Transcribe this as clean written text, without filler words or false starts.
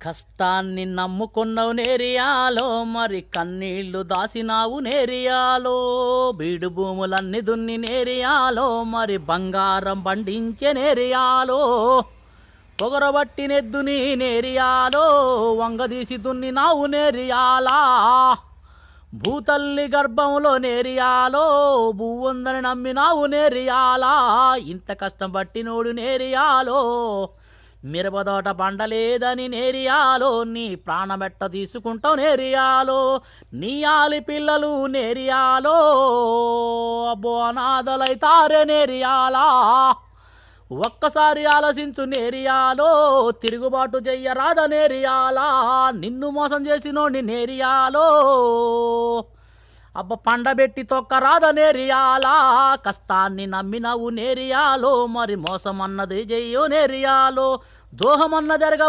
కష్టాన్ని నమ్ముకున్నావు నేరియాలో, మరి కన్నీళ్లు దాసినావు నేరియాలో. బీడు భూములన్నీ దున్ని నేరియాలో, మరి బంగారం పండించే నేరియాలో. పొగరబట్టి నెద్దుని నేరియాలో, వంగదీసి దున్నినావు నేరియాలా. భూతల్లి గర్భంలో నేరియాలో, భూవుందని నమ్మినావు నేరియాలా. ఇంత కష్టం పట్టినోడు నేరియాలో, మిరపదోట పండలేదని నేరియాలో. నీ ప్రాణమెట్ట తీసుకుంటావు నేరియాలో. నీ ఆలి పిల్లలు నేరియాలో, అబ్బో అనాథలైతారే నేరియాలా. ఒక్కసారి ఆలోచించు నేరియాలో, తిరుగుబాటు చెయ్యరాద నేరియాలా. నిన్ను మోసం చేసినోడిని నేరియాలో, అబ్బ పండబెట్టి తొక్కరాద నేరియాలా. కష్టాన్ని నమ్మినవు నేరియాలో, మరి మోసం అన్నది చెయ్యో నేరియాలో. దోహమన్న జరగ